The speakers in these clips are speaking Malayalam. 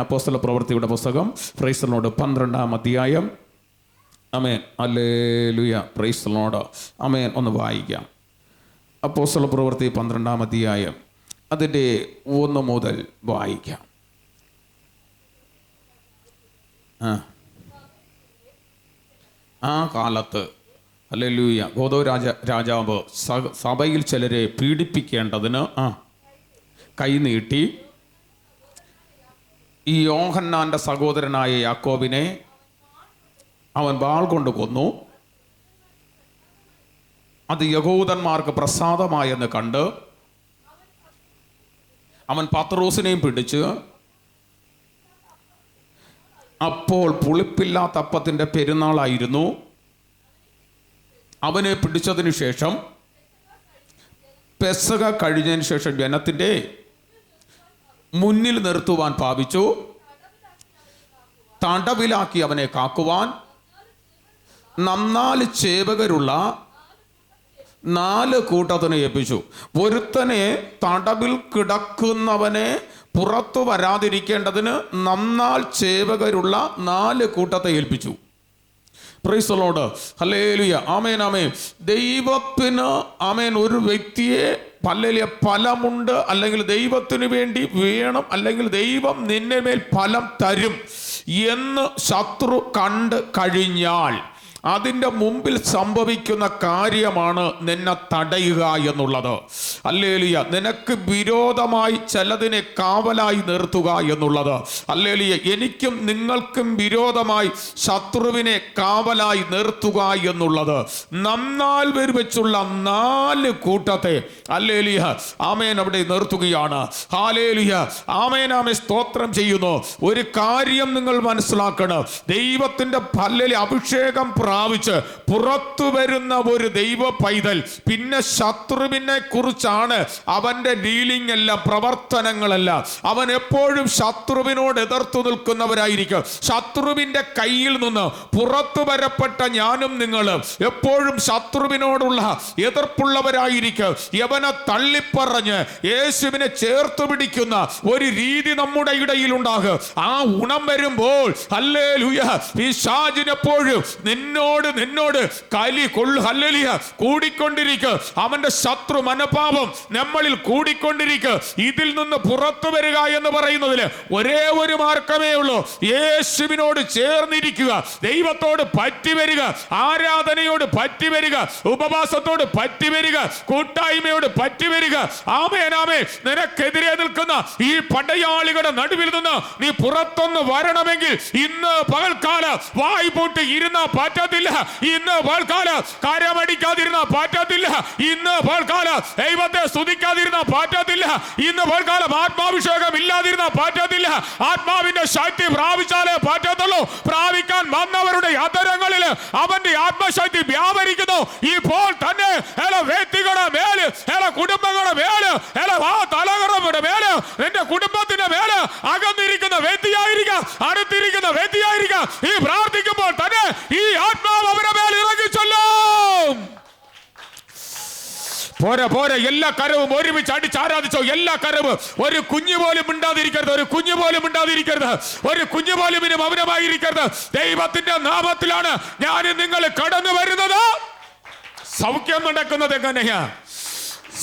അപ്പോസ്തലപ്രവൃത്തിയുടെ പുസ്തകം പ്രൈസ് ദി ലോർഡ് 12-ാം അധ്യായം. ആമേൻ, ഹല്ലേലൂയ, പ്രൈസ് ദി ലോർഡ്. ആമേൻ. ഒന്ന് വായിക്കാം. അപ്പോസ്തലപ്രവൃത്തി 12-ാം അധ്യായം അതിൻ്റെ 1 മുതൽ വായിക്കാം. ആ കാലത്ത് ഹല്ലേലൂയ രാജാവ് സഭയിൽ ചിലരെ പീഡിപ്പിക്കേണ്ടതിന് കൈനീട്ടി ഈ യോഹന്നാൻ്റെ സഹോദരനായ യാക്കോബിനെ അവൻ വാൾ കൊണ്ട് കൊന്നു. അത് യഹൂദന്മാർക്ക് പ്രസാദമായെന്ന് കണ്ട് അവൻ പത്രോസിനെയും പിടിച്ച്, അപ്പോൾ പുളിപ്പില്ലാത്ത അപ്പത്തിൻ്റെ പെരുന്നാളായിരുന്നു, അവനെ പിടിച്ചതിന് ശേഷം പെസഹ കഴിഞ്ഞതിന് ശേഷം ജനത്തിൻ്റെ മുന്നിൽ നിർത്തുവാൻ ഭാവിച്ചു. തടവിലാക്കി അവനെ കാക്കുവാൻ 4 ചേവകരുള്ള 4 കൂട്ടത്തിനെ ഏൽപ്പിച്ചു. ഒരുത്തനെ തടവിൽ കിടക്കുന്നവനെ പുറത്തു വരാതിരിക്കേണ്ടതിന് 4 ചേവകരുള്ള 4 കൂട്ടത്തെ ഏൽപ്പിച്ചു. പ്രൈസ് ദി ലോർഡ്, ഹല്ലേലൂയ, ആമേൻ, ആമേൻ. ദൈവത്തിന് ആമേൻ ഒരു വ്യക്തിയെ വലിയ ഫലമുണ്ട്, അല്ലെങ്കിൽ ദൈവത്തിന് വേണ്ടി വേണം, അല്ലെങ്കിൽ ദൈവം നിന്നെ മേൽ ഫലം തരും എന്ന് ശത്രു കണ്ട് കഴിഞ്ഞാൽ അതിൻ്റെ മുമ്പിൽ സംഭവിക്കുന്ന കാര്യമാണ് നിന്നെ തടയുക എന്നുള്ളത്. ഹല്ലേലൂയ. നിനക്ക് വിരോധമായി ചിലതിനെ കാവലായി നിർത്തുക എന്നുള്ളത്. ഹല്ലേലൂയ. എനിക്കും നിങ്ങൾക്കും വിരോധമായി ശത്രുവിനെ കാവലായി നിർത്തുക എന്നുള്ളത്. 4 പേർ വെച്ചുള്ള 4 കൂട്ടത്തെ ഹല്ലേലൂയ ആമേൻ അവിടെ നിർത്തുകയാണ്. ഹല്ലേലൂയ, ആമേൻ, ആമേൻ, സ്തോത്രം ചെയ്യുന്നു. ഒരു കാര്യം നിങ്ങൾ മനസ്സിലാക്കണം. ദൈവത്തിൻ്റെ ഹല്ലേലൂയ അഭിഷേകം പ്രാപിച്ച് പുറത്തു വരുന്ന ഒരു ദൈവ പൈതൽ പിന്നെ ശത്രുവിനെ കുറിച്ചാണ് അവന്റെ ഡീലിംഗ് അല്ല, പ്രവർത്തനങ്ങളല്ല. അവൻ എപ്പോഴും ശത്രുവിനോട് എതിർത്തു നിൽക്കുന്നവരായിരിക്കും. ശത്രുവിന്റെ കയ്യിൽ നിന്ന് പുറത്തു വരപ്പെട്ട ഞാനും നിങ്ങളും എപ്പോഴും ശത്രുവിനോടുള്ള എതിർപ്പുള്ളവരായിരിക്കും. യവനെ തള്ളിപ്പറഞ്ഞ് യേശുവിനെ ചേർത്ത് പിടിക്കുന്ന ഒരു രീതി നമ്മുടെ ഇടയിൽ ഉണ്ടാകും. ആ ഉണം വരുമ്പോൾ ഹല്ലേലൂയ പിശാചിനെപ്പോഴും നിന്നോട് കലി ഹല്ലേലൂയ കൂടിക്കൊണ്ടിരിക്കുക. അവന്റെ ശത്രു മനോഭാവം നമ്മളിൽ കൂടിക്കൊണ്ടിരിക്കുക. ഇതിൽ നിന്ന് പുറത്തു വരിക എന്ന് പറയുന്നതിൽ ഒരേ ഒരു മാർഗമേ ഉള്ളൂ. യേശുവിനോട് ചേർന്നിരിക്കുക, ദൈവത്തോട് പറ്റി വരിക, ആരാധനയോട് പറ്റി വരിക, ഉപവാസത്തോട് പറ്റി വരിക, കൂട്ടായ്മയോട് പറ്റി വരിക. ആമേൻ, ആമേൻ. നിനക്കെതിരെ നിൽക്കുന്ന ഈ പടയാളികളുടെ നടുവിൽ നിന്ന് നീ പുറത്തൊന്ന് വരണമെങ്കിൽ ഇന്ന് പകൽക്കാലം വായ് പൂട്ടി ഇരുന്ന പറ്റത്തില്ല. ഇന്ന് പകൽക്കാലം കരമടിക്കാതിരുന്ന പറ്റത്തില്ല. ഇന്ന് പകൽക്കാലം ദൈവത്തെ സ്തുതിക്കാതിരുന്ന പറ്റത്തില്ല. ഇന്ന് പകൽക്കാലം ആത്മാഭിഷേകം ഇല്ലാതിരുന്ന പറ്റത്തില്ല. ആത്മാവിന്റെ ശക്തി പ്രാപിച്ചാലേ പറ്റത്തുള്ളൂ. പ്രാപിക്കാൻ വന്നവരുടെ അധരങ്ങളിൽ അവന്റെ ആത്മശക്തി വ്യാപരിക്കുന്നു. ഇപ്പോൾ തന്നെ വ്യക്തികളുടെ മേല്, കുടുംബങ്ങളുടെ മേല്, തലമുറയുടെ മേല്, നിന്റെ കുടുംബത്തിന്റെ മേല് അകന്നിരിക്കുന്ന വ്യക്തിയായിരിക്കാം, അടുത്തിരിക്കുന്ന വ്യക്തിയായിരിക്കാം. ഈ പ്രാർത്ഥിക്കുമ്പോൾ തന്നെ ഈ ആത്മാവ് അവരുടെ മേൽ ഇറങ്ങിച്ചൊല്ലും. പോരെ എല്ലാ കരവും ഒരുമിച്ച് അടിച്ചാരാധിച്ചോ. എല്ലാ കരവും ഒരു കുഞ്ഞു പോലും മിണ്ടാതിരിക്കരുത്, ഒരു കുഞ്ഞു പോലും മിണ്ടാതിരിക്കരുത്, ഒരു കുഞ്ഞു പോലും ഇനി മൗനമായിരിക്കരുത്. ദൈവത്തിന്റെ നാമത്തിലാണ് ഞാൻ നിങ്ങൾ കടന്നു വരുന്നത്. സൗഖ്യം നടക്കുന്നത് എങ്ങനെയാ?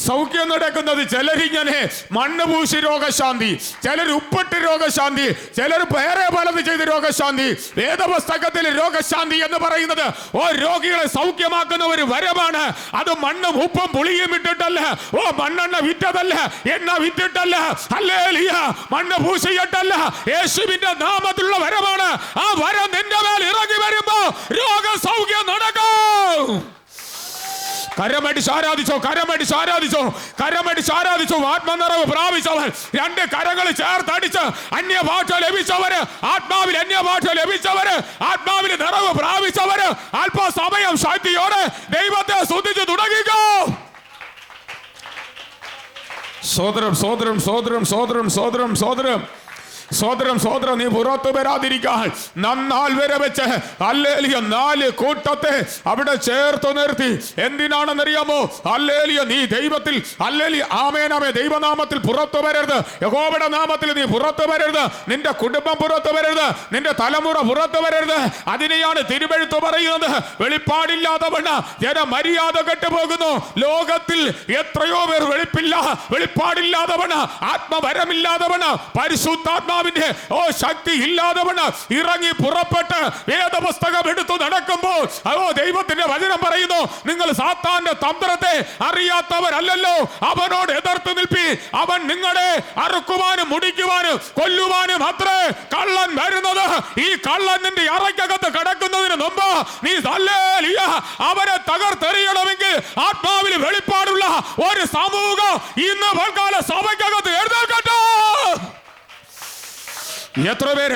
സൗഖ്യം നടക്കുന്നത് ചിലരിങ്ങനെ മണ്ണ് പൂശി രോഗശാന്തി, ചിലർ ഉപ്പിട്ട് രോഗശാന്തി, ചിലർ വേറെ പലത് ചെയ്ത് രോഗശാന്തി. വേദപുസ്തകത്തിൽ രോഗശാന്തി എന്ന് പറയുന്നത് രോഗികളെ സൗഖ്യമാക്കുന്ന ഒരു വരമാണ്. അത് മണ്ണും ഉപ്പും പുളിയും ഇട്ടിട്ടല്ല, മണ്ണെണ്ണ വിറ്റതല്ല, എണ്ണ വിറ്റിട്ടല്ല, ഹല്ലേലൂയ മണ്ണ് പൂശിയിട്ടല്ല, യേശുവിന്റെ നാമത്തിലുള്ള വരമാണ്. ആ വരം നിന്റെ മേൽ ഇറങ്ങി വരുമ്പോ രോഗസൗഖ്യം നടക്കും. കരമടിച്ച് ആരാധിച്ചോ, കരമടിച്ച് ആരാധിച്ചോ, കരമടിച്ച് ആരാധിച്ചോ. ആത്മനിറവ് പ്രാപിച്ചവർ 2 കരങ്ങൾ ചേർത്തടിച്ച് അന്യഭാഷ ലഭിച്ചവര്, ആത്മാവിൽ അന്യഭാഷ ലഭിച്ചവര്, ആത്മാവിൽ നിറവ് പ്രാപിച്ചവര് അല്പസമയം ശക്തിയോടെ ദൈവത്തെ സ്തുതിച്ച് തുടങ്ങിക്കോ. സോദരം സോദരം സോദരം സോദരം സോദരം സോദരം സ്വതന്ത്രം നീ പുറത്തു വരാതിരിക്കാൻ നന്നാൾ വരെ വെച്ച് ഹല്ലേലൂയ 4 കൂട്ടത്തെ അവിടെ ചേർത്ത് നിർത്തി. എന്തിനാണെന്നറിയാമോ? ഹല്ലേലൂയ നീ ദൈവത്തിൽ ഹല്ലേലൂയ ആമേൻ ആമേൻ ദൈവനാമത്തിൽ പുറത്തു വരരുത്, യഹോവയുടെ നാമത്തിൽ നീ പുറത്തു വരരുത്, നിന്റെ കുടുംബം പുറത്തു വരരുത്, നിന്റെ തലമുറ പുറത്തു വരരുത്. അതിനെയാണ് തിരുവെഴുത്ത് പറയുന്നത്. വെളിപ്പാടില്ലാത്തവണ്ണം ജനം മര്യാദ കെട്ടുപോകുന്നു. ലോകത്തിൽ എത്രയോ പേർ വെളിപ്പാടില്ലാത്തവണ്ണം ആത്മവരമില്ലാത്തവണ്ണം പരിശുദ്ധാത്മാവിന്റെ ശക്തി ഇല്ലാത്തവണ്ണം ഇറങ്ങി പുറപ്പെട്ട് വേദപുസ്തകം എടുത്തു നടക്കുമ്പോൾ ദൈവത്തിന്റെ വചനം പറയുന്നു, നിങ്ങൾ സാത്താന്റെ തന്ത്രത്തെ അറിയാത്തവരല്ലല്ലോ, അവനോട് എതിർത്ത് നിൽപ്പി. അവൻ നിങ്ങളെ അറുക്കുവാനും മുടിക്കുവാനും കൊല്ലുവാനും അത്രേ കള്ളൻ വരുന്നത്. ഈ കള്ളൻ നിന്റെ അറയ്ക്കകത്ത് കിടക്കുന്നതിന് മുമ്പ് നീ ഹല്ലേലൂയ അവനെ തകർത്തെറിയണമെങ്കിൽ ആത്മാവിൽ വെളിപ്പാടുള്ള ഒരു സമൂഹം ഇന്ന് പൽക്കാല സഭയ്ക്കകത്ത് എഴുന്നേൽക്കട്ടെ. എത്ര പേര്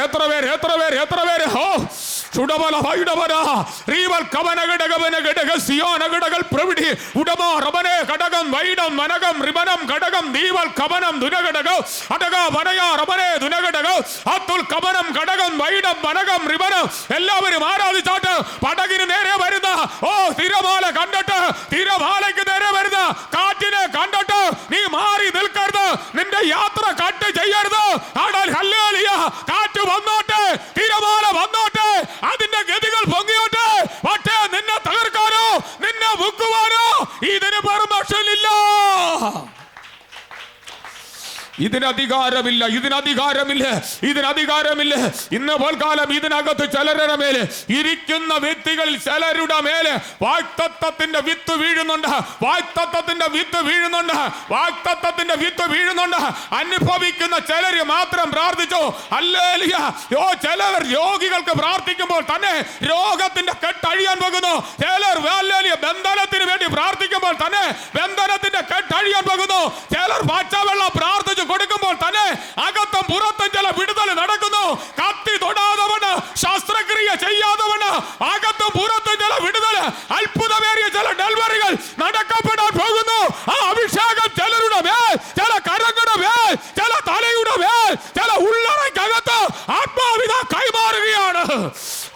ചുടബല വൈഡവന റീവൽ കവന ഘടക സിയോന ഘടകൽ പ്രവിടി ഉടമ റബനെ ഘടകം വൈഡം മനകം റിബനം ഘടകം ദീവൽ കവനം ദുനഘടക അടക വനയ റബനെ ദുനഘടക അത്തുൽ കവനം ഘടകം വൈഡം മനകം റിബനം. എല്ലാവരും ആരാധിച്ചാട്ട് പടകിന് നേരെ വരുന്ന തിരമാല കണ്ടിട്ട്, തിരമാലയ്ക്ക് നേരെ വരുന്ന കാറ്റിനെ കണ്ടിട്ട് നീ മാറി നിൽക്കരുത്, നിന്റെ യാത്ര കട്ട് ചെയ്യരുത്. ഹല്ലേലൂയ കാറ്റ് വന്നോട്ടെ, തിരമാല വന്നോട്ടെ, അതിന്റെ ഗതികൾ പൊങ്ങിയോട്ടെ, പക്ഷേ നിന്നെ തകർക്കാനോ നിന്നെ മുക്കുവാനോ ഇതിന് പെർമിഷൻ ഇല്ല. ഇതിനധികാരമില്ല. ഇന്ന് പോൽക്കാലം ഇതിനകത്ത് ചിലരുടെ മേലെ ഇരിക്കുന്ന വ്യക്തികളിൽ ചിലരുടെ മേലെ വാഗ്ദത്തത്തിന്റെ വിത്ത് വീഴുന്നുണ്ട്. അനുഭവിക്കുന്ന ചിലര് മാത്രം പ്രാർത്ഥിച്ചു. ഹല്ലേലൂയ. ചിലർ രോഗികൾക്ക് പ്രാർത്ഥിക്കുമ്പോൾ തന്നെ രോഗത്തിന്റെ കെട്ടഴിയാൻ പോകുന്നു. ചിലർ ഹല്ലേലൂയ ബന്ധനത്തിന് വേണ്ടി പ്രാർത്ഥിക്കുമ്പോൾ തന്നെ ബന്ധനത്തിന്റെ കെട്ടഴിയാൻ പോകുന്നു. ചിലർ പച്ചവെള്ളം പ്രാർത്ഥിച്ചു കൊടുക്കുമ്പോൾ തന്നെ അകത്തും പുറത്തും ചില വിടുതൽ നടക്കുന്നു. കത്തി തൊടാതവണ്, ശസ്ത്രക്രിയ ചെയ്യാതവണ് അകത്തും പുറത്തും ചില വിടുതൽ, അത്ഭുതമേറിയ ചില ഡെലിവറികൾ നടക്കപ്പെടാൻ പോകുന്നു. ആ അഭിഷേകം ചിലരുടെ മേൽ, ചില കരങ്ങളുടെ മേൽ, ചില തലയുടെ മേൽ, ചില ഉള്ളറയ്ക്കകത്ത് ആത്മാവിധ കൈമാറുകയാണ്.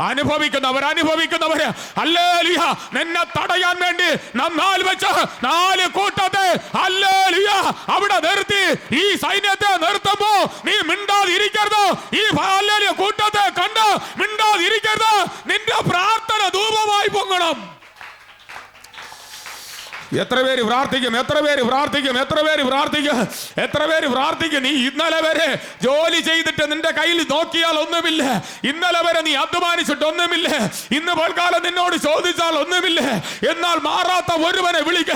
അനുഭവിക്കുന്നവര് ഹല്ലേലൂയ നിന്നെ തടയാൻ വേണ്ടി നന്നാൽ വെച്ച് 4 കൂട്ടത്തെ ഹല്ലേലൂയ അവിടെ നിർത്തി. ഈ സൈന്യത്തെ നിർത്തുമ്പോ നീ മിണ്ടാതിരിക്കരുത്. ഈ ഹല്ലേലൂയ കൂട്ടത്തെ കണ്ട് മിണ്ടാതിരിക്കരുത്. നിന്റെ പ്രാർത്ഥന ധൂപമായി പൊങ്ങണം. എത്ര പേര് പ്രാർത്ഥിക്കും? നീ ഇന്നലെ വരെ ജോലി ചെയ്തിട്ട് നിന്റെ കയ്യിൽ നോക്കിയാൽ ഒന്നുമില്ല, ഇന്നലെ വരെ നീ അധ്വാനിച്ചിട്ട് ഒന്നുമില്ല, ഇന്ന് പോൽക്കാലം നിന്നോട് ചോദിച്ചാൽ ഒന്നുമില്ല. എന്നാൽ മാറാത്ത ഒരുവനെ വിളിക്ക.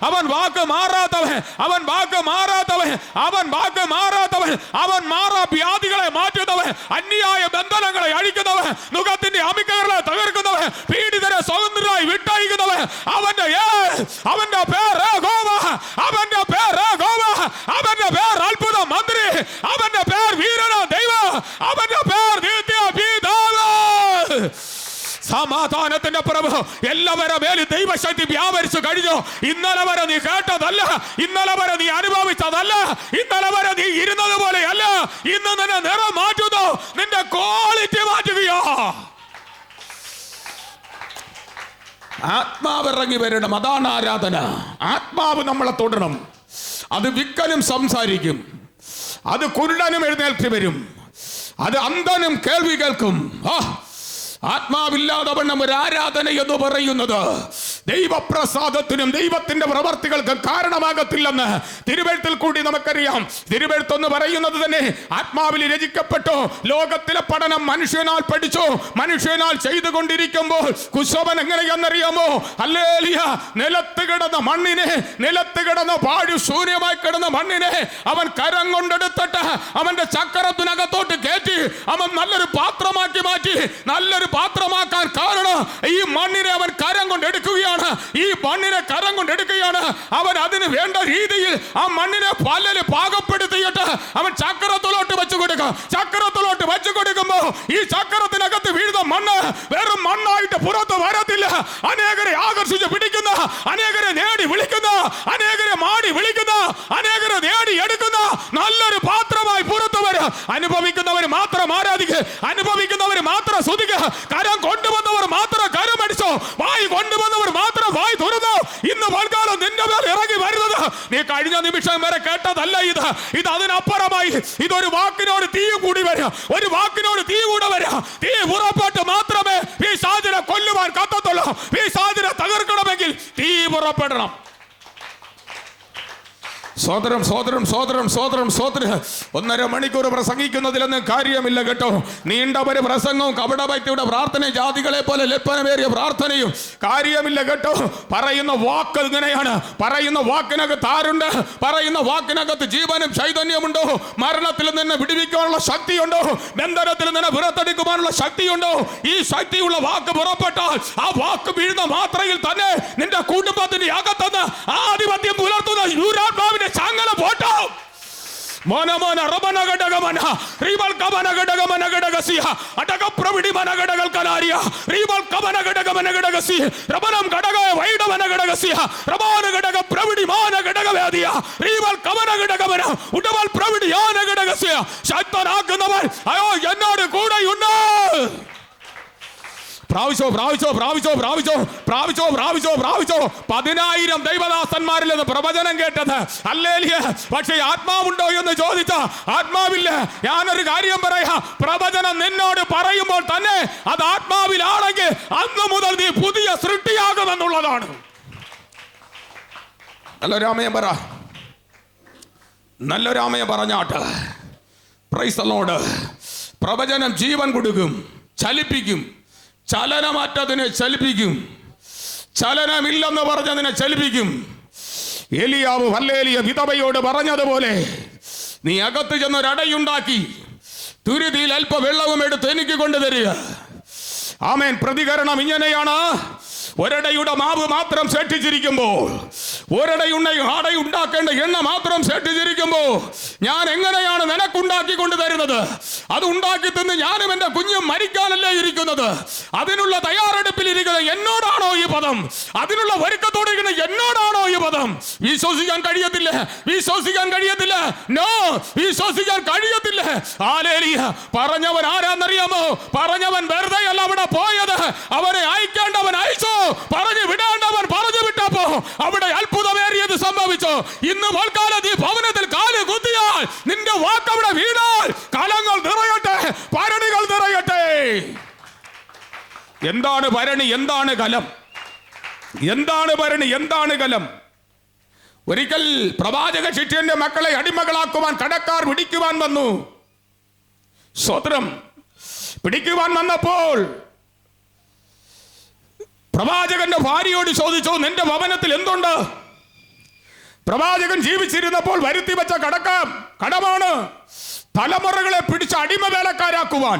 അവൻ വാക്ക് മാറാത്തവൻ, അവൻ മാറാ വ്യാധികളെ മാറ്റുന്നവൻ, അന്യായ ബന്ധനങ്ങളെ അഴിക്കുന്നവൻ, മുഖത്തിന്റെ അമിക്കകളെ തകർക്കുന്നവൻ, പീഡിതരെ സ്വതന്ത്രരായി വിട്ടയക്കുന്നവൻ. അവന്റെ പേര് അത്ഭുത മന്ത്രി, അവന്റെ പേർ വീരന ദൈവം, അവന്റെ പേർ നിത്യപിതാവ്. സമാധാനത്തിന്റെ പ്രഭു എല്ലാവരുടെ മേലും ദൈവശക്തി വ്യാപരിച്ചു കഴിഞ്ഞു. ഇന്നലെ വരെ നീ കേട്ടതല്ല, ഇന്നലെ വരെ നീ അനുഭവിച്ചതല്ല, ഇന്നലെ വരെ നീ ഇരുന്നത് പോലെയല്ല. ഇന്ന് നിന്നെ നിറം മാറ്റുന്നു, നിന്റെ ക്വാളിറ്റി മാറ്റുകയോ. ആത്മാവ് ഇറങ്ങി വരണം. അതാണ് ആരാധന. ആത്മാവ് നമ്മളെ തൊടണം. അത് വിക്കലും സംസാരിക്കും, അത് കുരുടനും എഴുന്നേൽക്കി വരും, അത് അന്ധനും കേൾവി കേൾക്കും. ആത്മാവില്ലാതെ വണ്ണം ഒരു ആരാധന എന്ന് പറയുന്നത് ദൈവപ്രസാദത്തിനും ദൈവത്തിന്റെ പ്രവർത്തികൾക്ക് കാരണമാകത്തില്ലെന്ന് തിരുവെഴുത്തിൽ കൂടി നമുക്കറിയാം. തിരുവെഴുത്തെന്ന് പറയുന്നത് തന്നെ ആത്മാവിൽ രചിക്കപ്പെട്ടു. ലോകത്തിലെ പഠനം മനുഷ്യനാൽ പഠിച്ചു, മനുഷ്യനാൽ ചെയ്തുകൊണ്ടിരിക്കുമ്പോൾ കുശവൻ എങ്ങനെയെന്നറിയാമോ? ഹല്ലേലൂയ നിലത്ത് കിടന്ന പാഴു ശൂന്യമായി കിടന്ന മണ്ണിനെ അവൻ കരം കൊണ്ടെടുത്തിട്ട് അവന്റെ ചക്രത്തിനകത്തോട്ട് കയറ്റി അവൻ നല്ലൊരു പാത്രമാക്കി മാറ്റി. നല്ലൊരു പാത്രമാക്കാൻ കാരണം ഈ മണ്ണിനെ അവൻ കരം കൊണ്ടെടുക്കുകയാണ്. അവൻ അതിന് വേണ്ട രീതിയിൽ ആ മണ്ണിനെ പല്ലിൽ പാകപ്പെടുത്തിയിട്ട് അവൻ ചക്രത്തിലോട്ട് വെച്ചു കൊടുക്കുമ്പോ ഈ ചക്രത്തിനകത്ത് വീഴുന്ന മണ്ണ് വെറും മണ്ണായിട്ട് പുറത്ത് വരത്തില്ല. അനേകരെ ആകർഷിച്ച് പിടിക്കുന്ന, അനേകരെ നേടി വിളിക്കുന്ന, അനേകരെ മാടി വിളിക്കുന്ന, അനേകരെ നേടി എടുക്കുന്ന നല്ലൊരു പാത്രമായി അനുഭവിക്കുന്നവർ മാത്രം ആരാധിക്കുക, അനുഭവിക്കുന്നവർ മാത്രം സ്തുതിക്കുക. കരം കൊണ്ടുവന്നവർ മാത്രം കരമടിച്ചോ, വായി കൊണ്ടുവന്നവർ മാത്രം വായി തുറന്നോ. ഇന്ന് പൽക്കാലം നിന്റെ മേൽ ഇറങ്ങി വരുന്നത് നീ കഴിഞ്ഞ നിമിഷം വരെ കേട്ടതല്ല. ഇത് അതിനപ്പുറമായി. ഇതൊരു വാക്കിനോട് തീ കൂടി വരിക, ഒരു വാക്കിനോട് തീ കൂടെ വരിക. തീ പുറപ്പെട്ട് മാത്രമേ ഈ സാഹചര്യം കൊല്ലുവാൻ കത്തത്തുള്ളൂ. ഈ സാഹചര്യം തകർക്കണമെങ്കിൽ തീ പുറപ്പെടണം. സോദരം സോദരം സോദരം സോദരം സോദരം 1.5 മണിക്കൂർ പ്രസംഗിക്കുന്നതിലൊന്നും കാര്യമില്ല കേട്ടോ. നീണ്ട ഒരു പ്രസംഗവും കപടഭക്തിയുടെ പ്രാർത്ഥനയും ജാതികളെ പോലെ ലഭ്യമേറിയ പ്രാർത്ഥനയും കാര്യമില്ല കേട്ടോ. പറയുന്ന വാക്ക് ഇങ്ങനെയാണ്. പറയുന്ന വാക്കിനകത്ത് ആരുണ്ട്? പറയുന്ന വാക്കിനകത്ത് ജീവനും ചൈതന്യമുണ്ടോ? മരണത്തിൽ നിന്ന് വിടുവിക്കാനുള്ള ശക്തിയുണ്ടോ? ബന്ധനത്തിൽ നിന്ന് പുറത്തെടുക്കുവാനുള്ള ശക്തിയുണ്ടോ? ഈ ശക്തിയുള്ള വാക്ക് പുറപ്പെട്ടാൽ ആ വാക്ക് വീഴുന്ന മാത്രയിൽ തന്നെ നിന്റെ കുടുംബത്തിന്റെ അകത്തുനിന്ന് ആധിപത്യം പുലർത്തുന്ന ദുരാത്മാവിന്റെ ചങ്ങല പോട്ടോ. മോനമോന റബനഗടഗമന റീബൽ കബനഗടഗമനഗടഗസിയ അടക പ്രവിടി മനഗടഗൽ കലാരിയ റീബൽ കബനഗടഗമനഗടഗസി റബനം ഗടഗ വൈഡമനഗടഗസിയ റബാനഗടഗ പ്രവിടി മാനഗടഗവേദിയ റീബൽ കബനഗടഗമന ഉടവൽ പ്രവിടി യാനഗടഗസിയ ശക്തനാക്കുന്നവൻ അയ്യോ എന്നോട് കൂടെയുണ്ട്. പ്രാവശ്യോ പ്രാവശ്യോ പ്രാവശ്യോ പ്രാവശ്യോ പ്രാവശ്യോ പ്രാവശ്യോ പ്രാവശ്യോ 10,000 ദൈവദാസന്മാരിൽ നിന്ന് പ്രവചനം കേട്ടത് ഹല്ലേലൂയ. പക്ഷേ ആത്മാവുണ്ടോ എന്ന് ചോദിച്ച ആത്മാവില്ല. ഞാനൊരു കാര്യം പറയാ, പ്രവചനം നിന്നോട് പറയുമ്പോൾ തന്നെ അത് ആത്മാവിലാണെങ്കിൽ അന്ന് മുതൽ നീ പുതിയ സൃഷ്ടിയാകുമെന്നുള്ളതാണ്. നല്ലൊരാമയം പറ, നല്ലൊരാമയം പറഞ്ഞാട്ട്. Praise the Lord. പ്രവചനം ജീവൻ കൊടുക്കും, ചലിപ്പിക്കും. ചലനമറ്റതിനെ ചലിപ്പിക്കും, ചലനമില്ലെന്ന് പറഞ്ഞതിനെ ചലിപ്പിക്കും. ഏലിയാവ് ഹല്ലേലൂയ വിധവയോട് പറഞ്ഞതുപോലെ നീ അകത്ത് ചെന്നൊരടയുണ്ടാക്കി തുരുതിയിൽ അല്പ വെള്ളവും എടുത്ത് എനിക്ക് കൊണ്ടുതരിക. ആമേൻ. പ്രതികരണം ഇങ്ങനെയാണ്. ഒരടയുടെ മാവ് മാത്രം സേട്ടിച്ചിരിക്കുമ്പോൾ, അടയുണ്ടാക്കേണ്ട എണ്ണ മാത്രം സേട്ടിച്ചിരിക്കുമ്പോൾ ഞാൻ എങ്ങനെയാണ് നിനക്കുണ്ടാക്കി കൊണ്ടുതരുന്നത്? അത് ഉണ്ടാക്കി തിന്ന് ഞാനും എൻ്റെ കുഞ്ഞും മരിക്കാനല്ലേ ഇരിക്കുന്നത്? അതിനുള്ള തയ്യാറെടുപ്പിലിരിക്കുന്നത് എന്നോടാണോ ഈ പദം? അതിനുള്ള ഒരുക്കത്തോടിരിക്കുന്ന എന്നോടാണോ ഈ പദം? വിശ്വസിക്കാൻ കഴിയത്തില്ല, വിശ്വസിക്കാൻ കഴിയത്തില്ല. നോ, വിശ്വസിക്കാൻ കഴിയത്തില്ല. ഹല്ലേലൂയ. പറഞ്ഞവൻ ആരാന്നറിയാമോ? പറഞ്ഞവൻ വെറുതെ അല്ല അവിടെ പോയത്. അവനെ അയക്കേണ്ടവൻ അയച്ചു, പറഞ്ഞു വിടേണ്ടവൻ പറഞ്ഞു വിട്ടപ്പോ അവിടെ അത്ഭുതമേറിയത് സംഭവിച്ചു. ഇന്ന് പോൽക്കാലം ഈ ഭവനത്തിൽ കാല് കുത്തിയാൽ, നിന്റെ വാക്ക് അവിടെ വീണാൽ കലങ്ങൾ നിറയട്ടെ, ഭരണികൾ നിറയട്ടെ. എന്താണ് ഭരണി? എന്താണ് കലം? എന്താണ് ഭരണി? എന്താണ് കലം? ഒരിക്കൽ പ്രവാചക ശിഷ്യന്റെ മക്കളെ അടിമകളാക്കുവാൻ കടക്കാർ പിടിക്കുവാൻ വന്നു. സ്വത്രം പിടിക്കുവാൻ വന്നപ്പോൾ പ്രവാചകന്റെ ഭാര്യയോട് ചോദിച്ചു, നിന്റെ ഭവനത്തിൽ എന്തുണ്ട്? പ്രവാചകൻ ജീവിച്ചിരുന്നപ്പോൾ വരുത്തി വെച്ച കടമാണ് തലമുറകളെ പിടിച്ച് അടിമ വേലക്കാരാക്കുവാൻ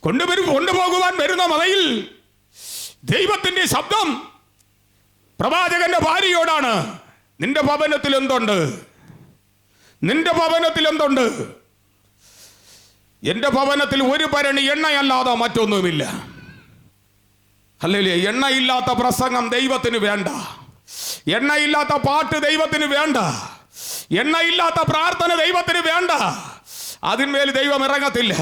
കൊണ്ടുപോകുവാൻ വരുന്ന മതയിൽ ദൈവത്തിന്റെ ശബ്ദം പ്രവാചകന്റെ ഭാര്യയോടാണ്. നിന്റെ ഭവനത്തിൽ എന്തുണ്ട്? നിന്റെ ഭവനത്തിൽ എന്തുണ്ട്? എന്റെ ഭവനത്തിൽ ഒരു ഭരണി എണ്ണയല്ലാതെ മറ്റൊന്നുമില്ല. ഹല്ലേലൂയ. എണ്ണയില്ലാത്ത പ്രസംഗം ദൈവത്തിന് വേണ്ട, എണ്ണയില്ലാത്ത പാട്ട് ദൈവത്തിന് വേണ്ട, എണ്ണയില്ലാത്ത പ്രാർത്ഥന ദൈവത്തിന് വേണ്ട. അതിന്മേൽ ദൈവം ഇറങ്ങത്തില്ല.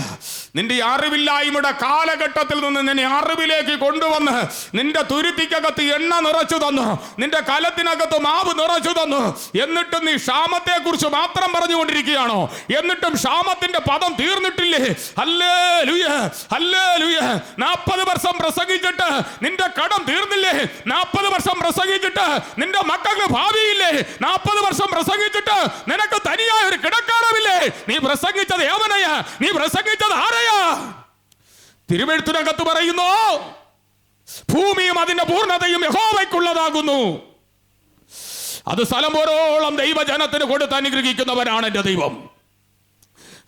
നിന്റെ അറിവില്ലായ്മയുടെ കാലഘട്ടത്തിൽ നിന്ന് നിന്നെ അറിവിലേക്ക് കൊണ്ടുവന്ന് നിന്റെ തുരുത്തിക്കകത്ത് എണ്ണ നിറച്ചു തന്നു, നിന്റെ കലത്തിനകത്ത് മാവ് നിറച്ചു തന്നു. എന്നിട്ടും നീ ക്ഷാമത്തെ കുറിച്ച് മാത്രം പറഞ്ഞുകൊണ്ടിരിക്കുകയാണോ? എന്നിട്ടും ക്ഷാമത്തിന്റെ പദം തീർന്നിട്ടില്ലേ? Hallelujah, hallelujah. 40 വർഷം പ്രസംഗിച്ചിട്ട് നിന്റെ കടം തീർന്നില്ലേ? 40 വർഷം പ്രസംഗിച്ചിട്ട് നിന്റെ മക്കൾക്ക് ഭാവിയില്ലേ? 40 വർഷം പ്രസംഗിച്ചിട്ട് നിനക്ക് തനിയായ ഒരു കിടക്കാടമില്ലേ? നീ പ്രസംഗിച്ചത് ഏവനെയാ? നീ പ്രസംഗിച്ചത് ആരെയാ? തിരുവെഴുത്തിനകത്ത് പറയുന്നു, ഭൂമിയും അതിന്റെ പൂർണ്ണതയും യഹോവയ്ക്കുള്ളതാകുന്നു. അത് സ്ഥലംപോരോളം ദൈവജനത്തിന് കൊടുത്ത് അനുഗ്രഹിക്കുന്നവനാണ് എന്റെ ദൈവം.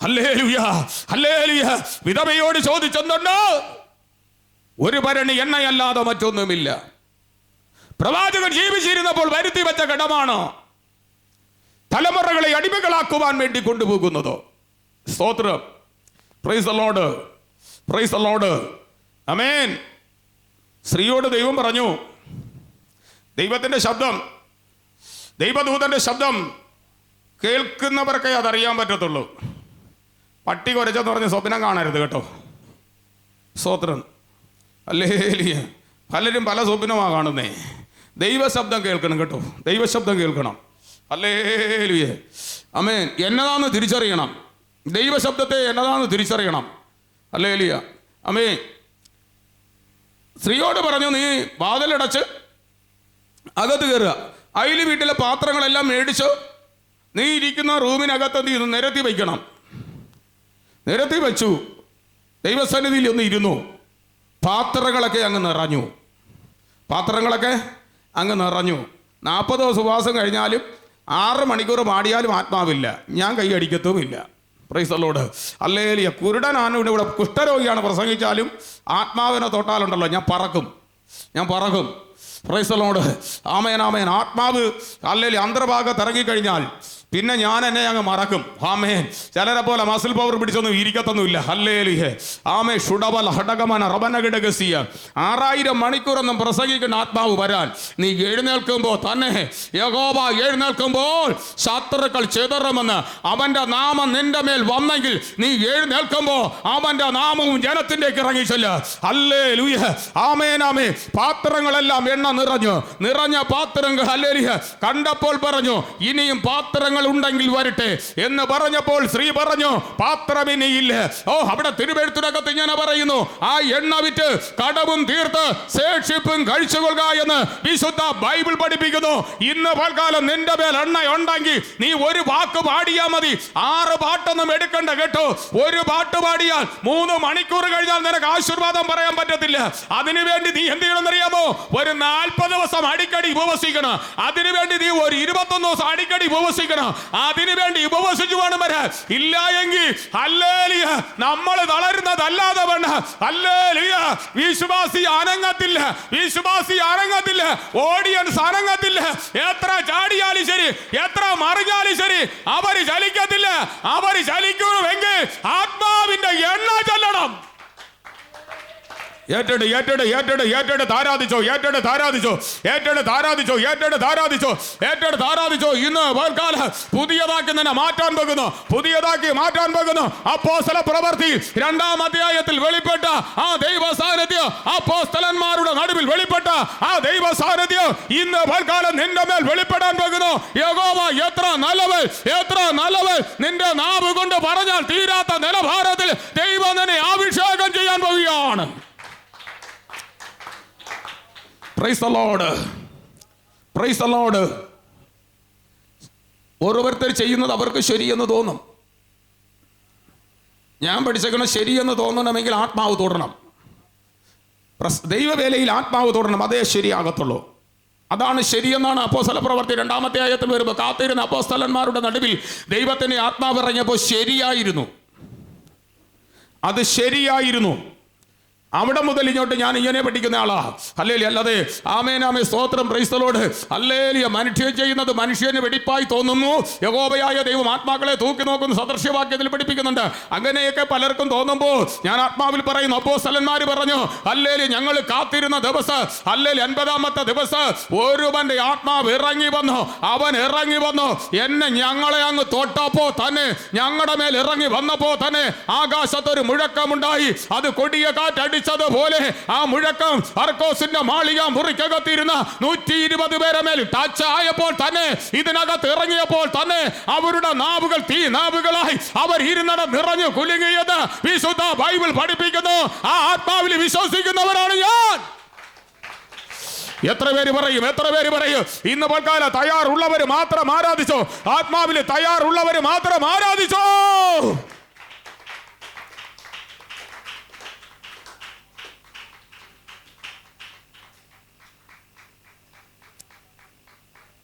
Hallelujah, hallelujah. വിധവയോട് ചോദിച്ചെന്നുണ്ട്, ഒരു ഭരണി എണ്ണയല്ലാതെ മറ്റൊന്നുമില്ല. പ്രവാചകൻ ജീവിച്ചിരുന്നപ്പോൾ വരുത്തി വെച്ച കടമാണ് തലമുറകളെ അടിമകളാക്കുവാൻ വേണ്ടി കൊണ്ടുപോകുന്നത്. സ്തോത്രം. Praise the Lord, praise the Lord. ആമേൻ. സ്ത്രീയോട് ദൈവം പറഞ്ഞു, ദൈവത്തിന്റെ ശബ്ദം, ദൈവദൂതന്റെ ശബ്ദം കേൾക്കുന്നവർക്കേ അതറിയാൻ പറ്റത്തുള്ളൂ. പട്ടി കുരച്ചെന്ന് പറഞ്ഞ് സ്വപ്നം കാണരുത് കേട്ടോ. സ്തോത്രം. ഹല്ലേലൂയ. പലരും പല സ്വപ്നമാണ് കാണുന്നേ. ദൈവശബ്ദം കേൾക്കണം കേട്ടോ, ദൈവശബ്ദം കേൾക്കണം. ഹല്ലേലൂയ. ആമേൻ. എന്നതാണെന്ന് തിരിച്ചറിയണം, ദൈവശബ്ദത്തെ എന്നതാണെന്ന് തിരിച്ചറിയണം. ഹല്ലേലൂയ. ആമേൻ. സ്ത്രീയോട് പറഞ്ഞു, നീ വാതിലടച്ച് അകത്ത് കയറുക, അയൽ വീട്ടിലെ പാത്രങ്ങളെല്ലാം മേടിച്ച് നീ ഇരിക്കുന്ന റൂമിനകത്ത് എന്ത് ചെയ്യുന്നു, നിരത്തി വയ്ക്കണം. നിരത്തി വെച്ചു. ദൈവസന്നിധിയിൽ ഒന്ന് ഇരുന്നു. പാത്രങ്ങളൊക്കെ അങ്ങ് നിറഞ്ഞു. പാത്രങ്ങളൊക്കെ അങ്ങ് നിറഞ്ഞു. 40 ദിവസം ഉപവാസം കഴിഞ്ഞാലും 6 മണിക്കൂർ പാടിയാലും ആത്മാവില്ല. ഞാൻ കൈയടിക്കത്തുമില്ല. Praise the Lord. ഹല്ലേലൂയ. കുരുടനാണ് ഇവിടെ കുഷ്ഠരോഗിയാണ്, പ്രസംഗിച്ചാലും ആത്മാവിനെ തൊട്ടാലുണ്ടല്ലോ ഞാൻ പറക്കും. Praise the Lord. ആമേൻ ആമേൻ. ആത്മാവ് ഹല്ലേലൂയ അന്തർഭാഗത്ത് ഇറങ്ങിക്കഴിഞ്ഞാൽ പിന്നെ ഞാൻ എന്നെ അങ്ങ് മറക്കും. ആമേൻ. ചിലരെ പോലെ മസിൽ പവർ പിടിച്ചൊന്നും ഇരിക്കത്തൊന്നുമില്ല. ഹല്ലേലൂയ. ആമേ ഷുഡബല ഹടകമന റബനഗഡഗസിയ 6000 മണിക്കൂറൊന്നും പ്രസംഗിക്കുന്ന ആത്മാവ് വരാൻ നീ എഴുന്നേൽക്കുമ്പോൾ തന്നെ, യഹോവ എഴുന്നേൽക്കുമ്പോൾ ശത്രുക്കൾ ചിതറുമെന്ന് അവന്റെ നാമം നിന്റെ മേൽ വന്നെങ്കിൽ നീ എഴുന്നേൽക്കുമ്പോൾ അവന്റെ നാമവും ജനത്തിലേക്ക് ഇറങ്ങിച്ചല്ല. ഹല്ലേലൂയ. ആമേൻ ആമേൻ. പാത്രങ്ങളെല്ലാം എണ്ണ നിറഞ്ഞ പാത്രങ്ങൾ ഹല്ലേലൂയ കണ്ടപ്പോൾ പറഞ്ഞു, ഇനിയും പാത്രങ്ങൾ ഉണ്ടെങ്കിൽ വരട്ടെ എന്ന് പറഞ്ഞപ്പോൾ സ്ത്രീ പറഞ്ഞു, പാത്രം ഇനിയില്ല. ഓ, അവിടെ തിരുവെഴുത്തിനകത്ത് ഇങ്ങനെ പറയുന്നു, ആ എണ്ണ വിറ്റ് കടവും തീർത്ത് ശേഷിപ്പും കഴിച്ചുകൊള്ളുക എന്ന് വിശുദ്ധ ബൈബിൾ പഠിപ്പിക്കുന്നു. ഇന്ന് പൽക്കാലം നിന്റെ മേൽ എണ്ണ ഉണ്ടെങ്കിൽ നീ ഒരു വാക്ക് പാടിയാ മതി. 6 പാട്ടൊന്നും എടുക്കണ്ട കേട്ടോ. ഒരു പാട്ട് പാടിയാൽ 3 മണിക്കൂർ കഴിഞ്ഞാൽ നിനക്ക് ആശീർവാദം പറയാൻ പറ്റത്തില്ല. അതിനുവേണ്ടി നീ എന്ത് ചെയ്യണമെന്നറിയാമോ? ഒരു 40 ദിവസം അടിക്കടി ഉപവസിക്കണം. അതിനുവേണ്ടി നീ ഒരു 21 ദിവസം അടിക്കടി ഉപവസിക്കണം. അതിനുവേണ്ടി ഉപവസിച്ചു വേണം വരാൻ. ഇല്ല എങ്കിൽ ഹല്ലേലൂയ നമ്മൾ തളരുന്നതല്ലാതെ വേണ്ട. ഹല്ലേലൂയ. വിശ്വാസി അനങ്ങത്തില്ല, ഓഡിയൻസ് അനങ്ങത്തില്ല. എത്ര ചാടിയാലും ശരി, എത്ര മറിഞ്ഞാലും ശരി, അവര് ചലിക്കത്തില്ല. അവര് ചലിക്കണമെങ്കിൽ ആത്മാവിന്റെ എണ്ണ ചൊല്ലണം. ഏറ്റെടുത്ത് ആരാധിച്ചോ. ഇന്ന് പുതിയതാക്കി തന്നെ മാറ്റാൻ പോകുന്നു. അപ്പോസ്തല പ്രവൃത്തി 2-ാം അധ്യായത്തിൽ വെളിപ്പെട്ട ആ ദൈവ സാന്നിധ്യം, അപ്പോസ്തലന്മാരുടെ നടുവിൽ വെളിപ്പെട്ട ആ ദൈവ സാന്നിധ്യം ഇന്ന് പൽക്കാലം നിന്റെ മേൽ വെളിപ്പെടാൻ പോകുന്നു. യഹോവ എത്ര നല്ലവൻ നിന്റെ നാവ് കൊണ്ട് പറഞ്ഞാൽ തീരാത്ത നിലഭാരത്തിൽ ദൈവം നിന്നെ അഭിഷേകം ചെയ്യാൻ പോവുകയാണ്. Price the Lord. ഓരോരുത്തർ ചെയ്യുന്നത് അവർക്ക് ശരിയെന്ന് തോന്നും. ഞാൻ പഠിച്ചേക്കണം, ശരിയെന്ന് തോന്നണമെങ്കിൽ ആത്മാവ് തൊടണം. ദൈവവേലയിൽ ആത്മാവ് തൊടണം, അതേ ശരിയാകത്തുള്ളൂ. അതാണ് ശരിയെന്നാണ് അപ്പോസ്തല പ്രവൃത്തി 2-ാം അധ്യായത്തിൽ വരുമ്പോൾ കാത്തിരുന്ന അപ്പോസ്തലന്മാരുടെ നടുവിൽ ദൈവത്തിന്റെ ആത്മാവ് ഇറങ്ങിയപ്പോൾ അത് ശരിയായിരുന്നു. അവിടെ മുതൽ ഇങ്ങോട്ട് ഞാൻ ഇങ്ങനെ പഠിക്കുന്ന ആളാ. ഹല്ലേലൂയ. അല്ലാതെ ആമേൻ ആമേൻ സ്തോത്രം. Praise the Lord. ഹല്ലേലൂയ. മനുഷ്യൻ ചെയ്യുന്നത് മനുഷ്യന് വെടിപ്പായി തോന്നുന്നു, യഹോവയായ ദൈവം ആത്മാക്കളെ തൂക്കി നോക്കുന്നു സദൃശ്യവാക്യത്തിൽ പഠിപ്പിക്കുന്നുണ്ട്. അങ്ങനെയൊക്കെ പലർക്കും തോന്നുമ്പോൾ ഞാൻ ആത്മാവിൽ പറയുന്നു, അപ്പോസ്തലന്മാർ പറഞ്ഞു, ഹല്ലേലൂയ ഞങ്ങൾ കാത്തിരുന്ന ദിവസം, ഹല്ലേലൂയ 80-ാമത്തെ ദിവസം ഒരുവന്റെ ആത്മാവ് ഇറങ്ങി വന്നു. അവൻ ഇറങ്ങി വന്നു ഞങ്ങളെ അങ്ങ് തൊട്ടപ്പോൾ തന്നെ, ഞങ്ങളുടെ മേൽ ഇറങ്ങി വന്നപ്പോൾ തന്നെ ആകാശത്തൊരു മുഴക്കമുണ്ടായി. അത് കൊടിയ കാറ്റ് പോലെ ആ മുഴക്കം അർക്കോസിന്റെ മാളിക മുറിക്കകത്തിരുന്ന 120 പേരെ മേൽ ടച്ച് ആയപ്പോൾ തന്നെ, ഇതിനകത്ത് ഇറങ്ങിയപ്പോൾ തന്നെ അവരുടെ നാവുകൾ തീ നാവുകളായി അവർ ഇരുന്നട നിറഞ്ഞു കുലുങ്ങിയത് വിശുദ്ധ ബൈബിൾ പഠിപ്പിക്കുന്നു. ആ ആത്മാവിൽ വിശ്വസിക്കുന്നവരാണ് ഞാൻ. എത്ര പേര് പറയും ഇന്ന് പൽക്കാല തയ്യാറുള്ളവർ മാത്രം ആരാധിച്ചോ. ആത്മാവിൽ തയ്യാറുള്ളവർ മാത്രം ആരാധിച്ചോ.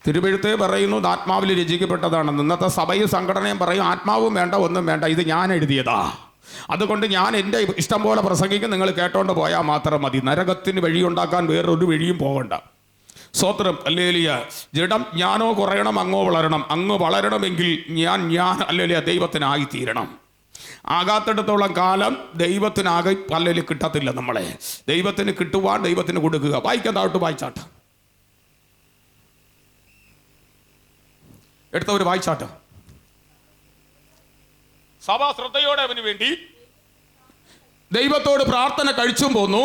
തിരുവെഴുത്തേ പറയുന്നു ആത്മാവിൽ രചിക്കപ്പെട്ടതാണെന്ന്. ഇന്നത്തെ സഭയും സംഘടനയും പറയും ആത്മാവും വേണ്ട, ഒന്നും വേണ്ട, ഇത് ഞാൻ എഴുതിയതാ, അതുകൊണ്ട് ഞാൻ എൻ്റെ ഇഷ്ടം പോലെ പ്രസംഗിക്കും, നിങ്ങൾ കേട്ടോണ്ട് പോയാൽ മാത്രം മതി. നരകത്തിന് വഴിയുണ്ടാക്കാൻ വേറൊരു വഴിയും പോകണ്ട. സ്തോത്രം. ഹല്ലേലൂയ. ജഡം ഞാനോ കുറയണം, അങ്ങോ വളരണം. അങ്ങ് വളരണമെങ്കിൽ ഞാൻ ഹല്ലേലൂയ ദൈവത്തിനായിത്തീരണം. ആകാത്തിടത്തോളം കാലം ദൈവത്തിനാകെ ഹല്ലേലൂയ കിട്ടത്തില്ല. നമ്മളെ ദൈവത്തിന് കിട്ടുവാൻ ദൈവത്തിന് കൊടുക്കുക. വായിക്കാൻ താഴോട്ട് വായിച്ചാട്ട്, എടുത്തവർ വായിച്ചാട്ട്. സഭാ ശ്രദ്ധയോടെ അവന് വേണ്ടി ദൈവത്തോട് പ്രാർത്ഥന കഴിച്ചും പോന്നു.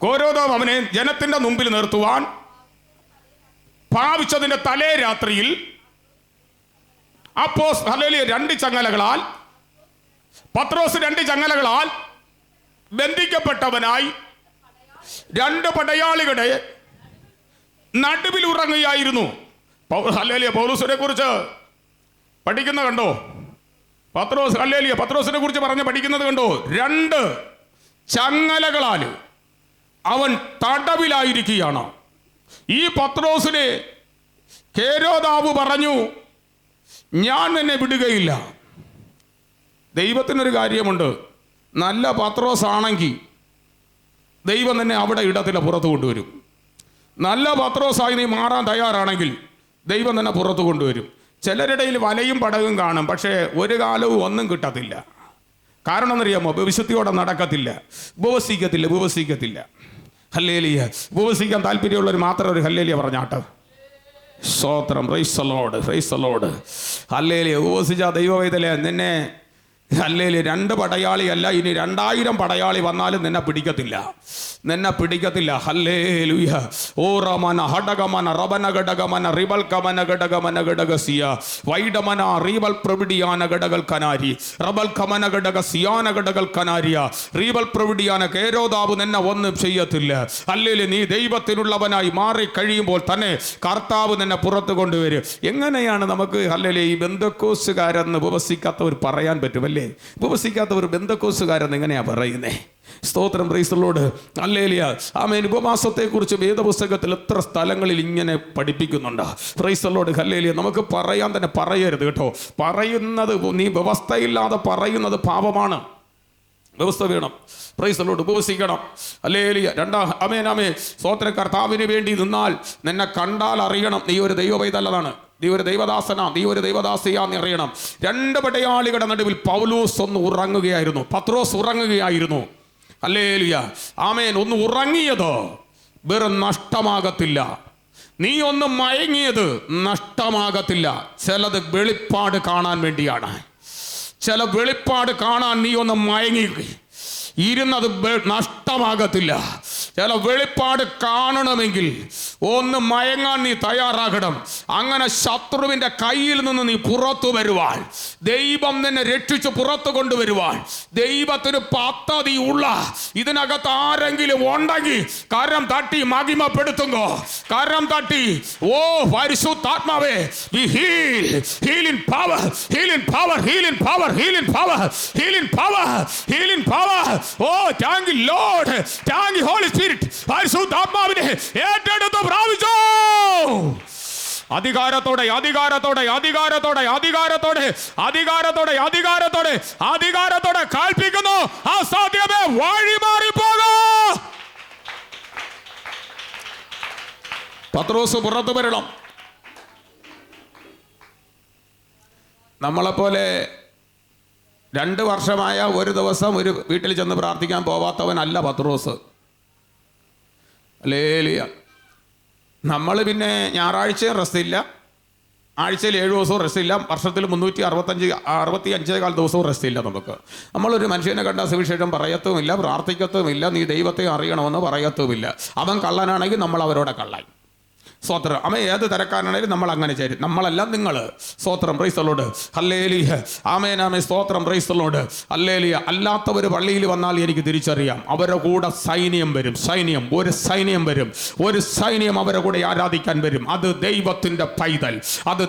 കോരോദോം അവനെ ജനത്തിന്റെ മുമ്പിൽ നിർത്തുവാൻ ഭാവിച്ചതിന്റെ തലേ രാത്രിയിൽ രണ്ട് ചങ്ങലകളാൽ പത്രോസ് 2 ചങ്ങലകളാൽ ബന്ധിക്കപ്പെട്ടവനായി 2 പടയാളികളുടെ നടുവിൽ ഉറങ്ങുകയായിരുന്നു. പൗലോസിനെ കുറിച്ച് പഠിക്കുന്ന കണ്ടോ? പത്രോസിനെ കുറിച്ച് പറഞ്ഞ് പഠിക്കുന്നത് കണ്ടോ? 2 ചങ്ങലകളാൽ അവൻ തടവിലായിരിക്കുകയാണ്. ഈ പത്രോസിനെ ഹേരോദാവ് പറഞ്ഞു, ഞാൻ നിന്നെ വിടുകയില്ല. ദൈവത്തിനൊരു കാര്യമുണ്ട്, നല്ല പത്രോസ് ആണെങ്കിൽ ദൈവം തന്നെ അവിടെ ഇടത്തില്ല പുറത്തു കൊണ്ടുവരും. നല്ല പത്രോസായി നീ മാറാൻ തയ്യാറാണെങ്കിൽ ദൈവം തന്നെ പുറത്തു കൊണ്ടുവരും. ചിലരുടെ വലയും പടകും കാണും, പക്ഷേ ഒരു കാലവും ഒന്നും കിട്ടത്തില്ല. കാരണം എന്നറിയാമോ? വിശുദ്ധിയോടെ നടക്കത്തില്ല, ഉപവസിക്കത്തില്ല. ഹല്ലേലൂയ. ഉപവസിക്കാൻ താല്പര്യമുള്ളവർ മാത്രം ഒരു ഹല്ലേലൂയ പറഞ്ഞാട്ട്. സ്തോത്രം. Praise the Lord. ഹല്ലേലൂയ. ഉപവസിച്ച ദൈവവേദന നിന്നെ ഹല്ലേലൂയ 2 പടയാളിയല്ല, ഇനി 2000 പടയാളി വന്നാലും നിന്നെ പിടിക്കത്തില്ല. ഹല്ലേലൂയ. ഓ റമന ഹടകമന റബന ഘടകമന റിബൽ കമന ഘടകമന ഘടകസിയ വൈഡമന റീബൽ പ്രവിഡിയാന ഘടകൽ കനാരി റബൽ കമന ഘടക സിയാന ഘടകൽ കനാരിയ റീബൽ പ്രവിഡിയാന ഹേരോദാവ് നിന്നെ ഒന്നും ചെയ്യത്തില്ല. ഹല്ലേലൂയ. നീ ദൈവത്തിനുള്ളവനായി മാറി കഴിയുമ്പോൾ തന്നെ കർത്താവ് നിന്നെ പുറത്തു കൊണ്ടുവരും. എങ്ങനെയാണ് നമുക്ക് ഹല്ലേലൂയ ഈ ബെന്തക്കോസുകാരെന്ന് ഉപവസിക്കാത്തവർ പറയാൻ പറ്റുമല്ലേ? ഉപവസിക്കാത്തവർ ബെന്തക്കോസുകാരെന്ന് എങ്ങനെയാ പറയുന്നേ? സ്തോത്രം. Praise the Lord. ഹല്ലേലൂയ. ആമേൻ. ഉപവാസത്തെക്കുറിച്ച് വേദപുസ്തകത്തിൽ എത്ര സ്ഥലങ്ങളിൽ ഇങ്ങനെ പഠിപ്പിക്കുന്നുണ്ട്. Price the Lord. ഹല്ലേലൂയ. നമുക്ക് പറയാൻ തന്നെ പറയരുത് കേട്ടോ. പറയുന്നത് നീ വ്യവസ്ഥയില്ലാതെ പറയുന്നത് പാപമാണ്. വ്യവസ്ഥ വേണം. Praise the Lord. ഉപവസിക്കണം. ഹല്ലേലൂയ. ആമേൻ. സ്തോത്രം. കർത്താവിന് വേണ്ടി നിന്നാൽ നിന്നെ കണ്ടാൽ അറിയണം നീ ഒരു ദൈവ പൈതലാണ്, നീ ഒരു ദൈവദാസനാ, നീ ഒരു ദൈവദാസിയാന്ന് അറിയണം. 2 പടയാളികളുടെ നടുവിൽ പൗലോസ് ഒന്ന് ഉറങ്ങുകയായിരുന്നു, പത്രോസ് ഉറങ്ങുകയായിരുന്നു. ഹല്ലേലൂയ. ആമേൻ. ഒന്ന് ഉറങ്ങിയത് വെറും നഷ്ടമാകത്തില്ല. നീ ഒന്ന് മയങ്ങിയത് നഷ്ടമാകത്തില്ല. ചിലത് വെളിപ്പാട് കാണാൻ വേണ്ടിയാണ്. ചില വെളിപ്പാട് കാണാൻ നീ ഒന്ന് മയങ്ങി ഇരുന്നത് നഷ്ടമാകത്തില്ല. ചില വെളിപ്പാട് കാണണമെങ്കിൽ ഒന്ന് മയങ്ങാൻ നീ തയ്യാറാകണം. അങ്ങനെ ശത്രുവിന്റെ കയ്യിൽ നിന്ന് നീ പുറത്തു വരുവാൻ, ദൈവം നിന്നെ രക്ഷിച്ച് പുറത്തു കൊണ്ടുവരുവാൻ ദൈവത്തിന് പദ്ധതിയുള്ള ഇതിനകത്ത് ആരെങ്കിലും ഉണ്ടെങ്കിൽ കരം തട്ടി മഹിമപ്പെടുത്തുങ്കോ. കരം തട്ടി ഓ പരിശുദ്ധാത്മാവേ, we heal in power. Oh, thank you Lord, thank you Holy Spirit. പരിശുദ്ധാത്മാവിനെ ഏറ്റെടുത്ത് പ്രാപിച്ചോ. അധികാരത്തോടെ കൽപ്പിക്കുന്നു, അസാധ്യമേ വഴി മാറിപ്പോകൂ. പത്രോസ് പുറത്തു വരണം. നമ്മളെപ്പോലെ 2 വർഷമായ ഒരു ദിവസം ഒരു വീട്ടിൽ ചെന്ന് പ്രാർത്ഥിക്കാൻ പോവാത്തവനല്ല പത്രോസ്. ഹല്ലേലൂയ. നമ്മൾ പിന്നെ ഞായറാഴ്ചയും റെസ്റ്റ് ഇല്ല, ആഴ്ചയിൽ 7 ദിവസവും റെസ്റ്റ് ഇല്ല, വർഷത്തിൽ 365 ദിവസവും റെസ്റ്റ് ഇല്ല. നമ്മളൊരു മനുഷ്യനെ കണ്ട സുവിശേഷം പറയത്തുമില്ല, പ്രാർത്ഥിക്കത്തുമില്ല, നീ ദൈവത്തെ അറിയണമെന്ന് പറയത്തുമില്ല. അവൻ കള്ളനാണെങ്കിൽ നമ്മൾ അവരോടെ കള്ളൻ. സ്തോത്രം. അവൻ ഏത് തരക്കാരനാണെങ്കിലും നമ്മൾ അങ്ങനെ ചേരും. നമ്മളല്ല നിങ്ങൾ. സ്തോത്രം. Praise the Lord. ഹല്ലേലൂയ. ആമേൻ. സ്തോത്രം. Praise the Lord. ഹല്ലേലൂയ. അല്ലാത്തവർ പള്ളിയിൽ വന്നാൽ എനിക്ക് തിരിച്ചറിയാം, അവരുടെ കൂടെ സൈന്യം വരും. ഒരു സൈന്യം അവരുടെ കൂടെ ആരാധിക്കാൻ വരും. അത്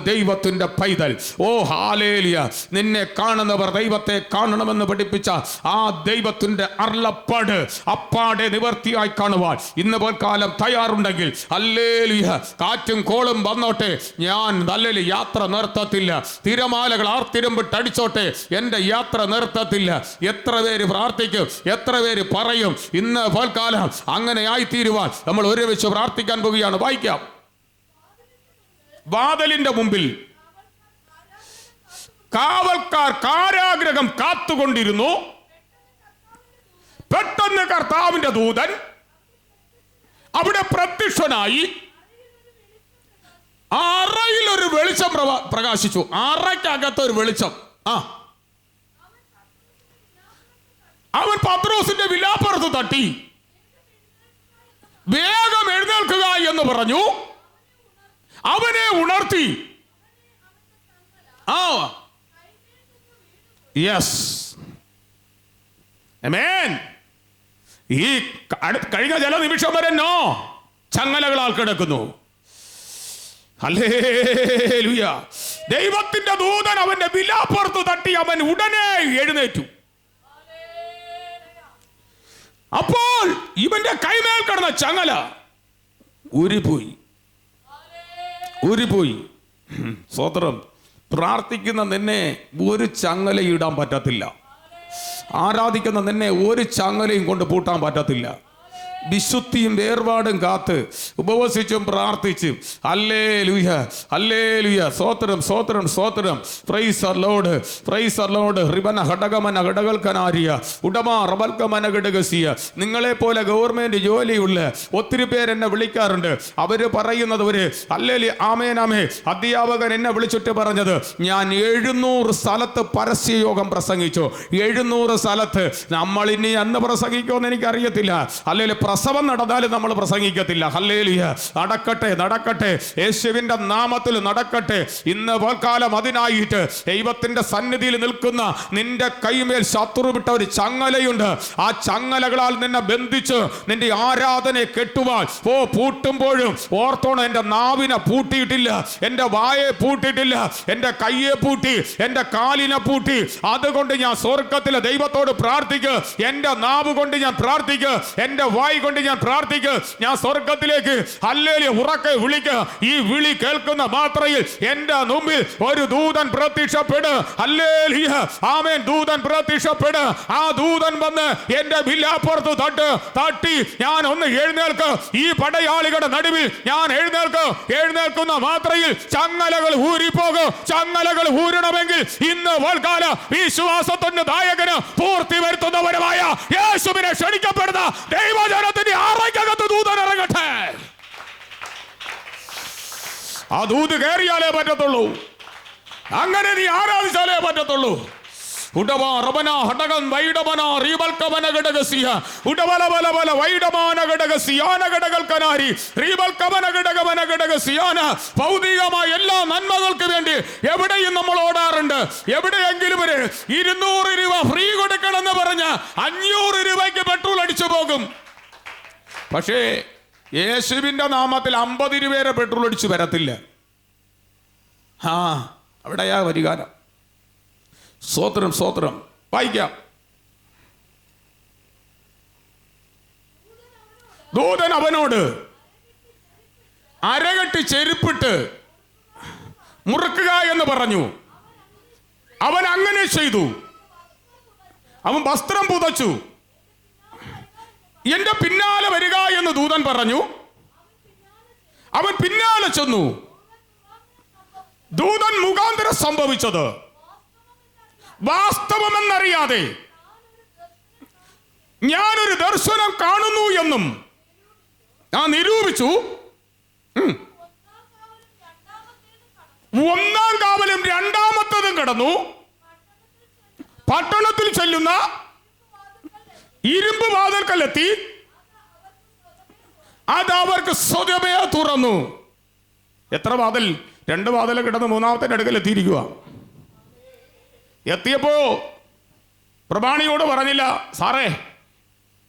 ദൈവത്തിന്റെ പൈതൽ. ഓ ഹല്ലേലൂയ. നിന്നെ കാണുന്നവർ ദൈവത്തെ കാണണമെന്ന് പഠിപ്പിച്ച ആ ദൈവത്തിന്റെ അരുളപ്പാട് അപ്പാടെ നിവർത്തിയായി കാണുവാൻ ഇന്ന് പോൽക്കാലം തയ്യാറുണ്ടെങ്കിൽ ഹല്ലേലൂയ, കാറ്റും കോളും വന്നോട്ടെ, ഞാൻ നല്ലൊരു യാത്ര നിർത്തത്തില്ല. തിരമാലകൾ ആർത്തിരുമ്പിട്ടടിച്ചോട്ടെ, എൻ്റെ യാത്ര നിർത്തത്തില്ല. എത്ര പേര് പ്രാർത്ഥിക്കും, എത്ര പേര് പറയും. ഇന്ന് പോൽക്കാലം അങ്ങനെ ആയിത്തീരുവാൻ നമ്മൾ ഒരുമിച്ച് പ്രാർത്ഥിക്കാൻ പോവുകയാണ്. വായിക്കാം. വാതിലിന്റെ മുമ്പിൽ കാവൽക്കാർ കാരാഗ്രഹം കാത്തുകൊണ്ടിരുന്നു. പെട്ടെന്ന് കർത്താവിന്റെ ദൂതൻ അവിടെ പ്രത്യക്ഷനായി. അറയിൽ ഒരു വെളിച്ചം പ്രകാശിച്ചു. അറയ്ക്കകത്ത് ഒരു വെളിച്ചം. അവൻ പത്രോസിന്റെ വിലാപ്പുറത്ത് തട്ടി, വേഗം എഴുന്നേൽക്കുക എന്ന് പറഞ്ഞു. അവനെ ഉണർത്തി. യെസ്, ആമേൻ. ഈ കഴിഞ്ഞ ചില നിമിഷം വരെ ചങ്ങലകളാൽ കിടക്കുന്നു. ഹല്ലേലൂയ. ദൈവത്തിന്റെ ദൂതൻ അവന്റെ വിലാപ്പുറത്ത് തട്ടി, അവൻ ഉടനെ എഴുന്നേറ്റു. അപ്പോൾ ഇവന്റെ കൈമേൽ കിടന്ന ചങ്ങല ഊരിപ്പോയി. സ്തോത്രം. പ്രാർത്ഥിക്കുന്ന നിന്നെ ഒരു ചങ്ങലയും ഇടാൻ പറ്റത്തില്ല. ആരാധിക്കുന്ന നിന്നെ ഒരു ചങ്ങലയും കൊണ്ട് പൂട്ടാൻ പറ്റത്തില്ല. വിശുദ്ധിയും വേർപാടും കാത്ത് ഉപവസിച്ചും പ്രാർത്ഥിച്ചും ഹല്ലേലൂയ, ഹല്ലേലൂയ, സ്തോത്രം, സ്തോത്രം, സ്തോത്രം. Praise the Lord, praise the Lord. റിബന ഹടകമന ഹടകൽക്കനാരിയ ഉടമാ റബൽക്കമന ഘടകസിയ. നിങ്ങളെ പോലെ ഗവൺമെന്റ് ജോലിയുള്ള ഒത്തിരി പേര് എന്നെ വിളിക്കാറുണ്ട്. അവര് പറയുന്നത് ഒരു ഹല്ലേലൂയ, ആമേൻ, ആമേൻ. അധ്യാപകൻ എന്നെ വിളിച്ചിട്ട് പറഞ്ഞത്, ഞാൻ 700 സ്ഥലത്ത് പരസ്യയോഗം പ്രസംഗിച്ചു. 700 സ്ഥലത്ത്. നമ്മൾ ഇനി അന്ന് പ്രസംഗിക്കുമെന്ന് എനിക്കറിയത്തില്ല. ഹല്ലേലൂയ. പ്രസവം നടന്നാലും നമ്മൾ പ്രസംഗിക്കത്തില്ല. ഹല്ലേലൂയ. നടക്കട്ടെ, യേശുവിന്റെ നാമത്തിൽ നടക്കട്ടെ. ഇന്ന് പൽക്കാലം അതിനായിട്ട് ദൈവത്തിന്റെ സന്നിധിയിൽ നിൽക്കുന്ന നിന്റെ കൈമേൽ ശത്രു വിട്ട ഒരു ചങ്ങലയുണ്ട്. ആ ചങ്ങലകളാൽ നിന്നെ ബന്ധിച്ച് നിന്റെ ആരാധനയെ കെട്ടുവാൻ പൂട്ടുമ്പോഴും ഓർത്തോണം, എന്റെ നാവിനെ പൂട്ടിയിട്ടില്ല, എന്റെ വായെ പൂട്ടിയിട്ടില്ല, എന്റെ കയ്യെ പൂട്ടി, എന്റെ കാലിനെ പൂട്ടി. അതുകൊണ്ട് ഞാൻ സ്വർഗ്ഗത്തിലെ ദൈവത്തോട് പ്രാർത്ഥിക്കുക. എന്റെ നാവ് കൊണ്ട് ഞാൻ പ്രാർത്ഥിക്കുക, എന്റെ വായി കൊണ്ട് ഞാൻ പ്രാർത്ഥിക്കുക. ഞാൻ സ്വർഗത്തിലേക്ക് ഹല്ലേലൂയ ഉറക്കെ വിളിക്കുക. ഈ വിളി കേൾക്കുന്ന മാത്രയിൽ എന്റെ മുമ്പിൽ ഒരു ദൂതൻ പ്രത്യക്ഷപ്പെടുക. ഹല്ലേലൂയ, ആമേൻ. ദൂതൻ പ്രത്യക്ഷപ്പെടുക. ആ ദൂതൻ വന്ന് എന്റെ വിലാപ്പുറത്ത് തട്ടി ഞാൻ ഒന്ന് എഴുന്നേൽക്കുക. ഈ പടയാളികളുടെ നടുവിൽ ഞാൻ എഴുന്നേൽക്കുന്ന മാത്രയിൽ ചങ്ങലകൾ ഊരിപ്പോകും. ചങ്ങലകൾ ഊരണമെങ്കിൽ ഇന്ന് വൽക്കാല വിശ്വാസത്തിന്റെ നായകന് പൂർത്തി വരുത്തുന്നവരുമായ യേശുവിനെ ക്ഷണിക്കപ്പെടുന്ന ദൈവജനത്തിന്റെ ആറയ്ക്കകത്ത് ദൂതൻ ഇറങ്ങട്ടെ. ആ ദൂത് കയറിയാലേ പറ്റത്തുള്ളൂ. അങ്ങനെ നീ ആരാധിച്ചാലേ പറ്റത്തുള്ളൂ. ഭൗതികമായ എല്ലാ നന്മകൾക്ക് വേണ്ടി എവിടെയും നമ്മൾ ഓടാറുണ്ട്. എവിടെയെങ്കിലും ഒരു 200 രൂപ ഫ്രീ കൊടുക്കണമെന്ന് പറഞ്ഞ് 500 രൂപയ്ക്ക് പെട്രോൾ അടിച്ചു പോകും. പക്ഷേ യേശുവിന്റെ നാമത്തിൽ 50 രൂപ വരെ പെട്രോൾ അടിച്ചു വരത്തില്ല. അവിടെയാ പരിഹാരം. സ്തോത്രം, സ്തോത്രം. വായിക്കാം. ദൂതൻ അവനോട് അരകെട്ടി ചെരുപ്പിട്ട് മുറുക്കുക എന്ന് പറഞ്ഞു. അവൻ അങ്ങനെ ചെയ്തു. അവൻ വസ്ത്രം പുതച്ചു. എന്റെ പിന്നാലെ വരിക എന്ന് ദൂതൻ പറഞ്ഞു. അവൻ പിന്നാലെ ചെന്നു. ദൂതൻ മുഖാന്തരം സംഭവിച്ചത് വാസ്തവമെന്നറിയാതെ ഞാനൊരു ദർശനം കാണുന്നു എന്നും ഞാൻ നിരൂപിച്ചു. 1-ാം കാവലും 2-ാമത്തതും കടന്നു. പട്ടണത്തിൽ ചെല്ലുന്ന ഇരുമ്പ് വാതിൽക്കലെത്തി. അത് അവർക്ക് സ്വയമേ തുറന്നു. എത്ര വാതിൽ? 2 വാതിൽ കിടന്ന് 3-ാമത്തെ അടുക്കൽ എത്തിയിരിക്കുക. എത്തിയപ്പോ പ്രമാണിയോട് പറഞ്ഞില്ല, സാറേ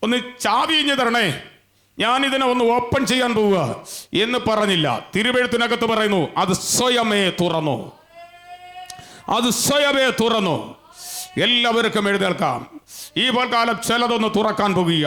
ഒന്ന് ചാവി ഇഞ്ഞ് തരണേ, ഞാൻ ഇതിനെ ഒന്ന് ഓപ്പൺ ചെയ്യാൻ പോവുക എന്ന് പറഞ്ഞില്ല. തിരുവെഴുത്തിനകത്ത് പറയുന്നു, അത് സ്വയമേ തുറന്നു. അത് സ്വയമേ തുറന്നു. എല്ലാവർക്കും എഴുന്നേൽക്കാം. ഈ കാലം ചിലതൊന്ന് തുറക്കാൻ പോകുക.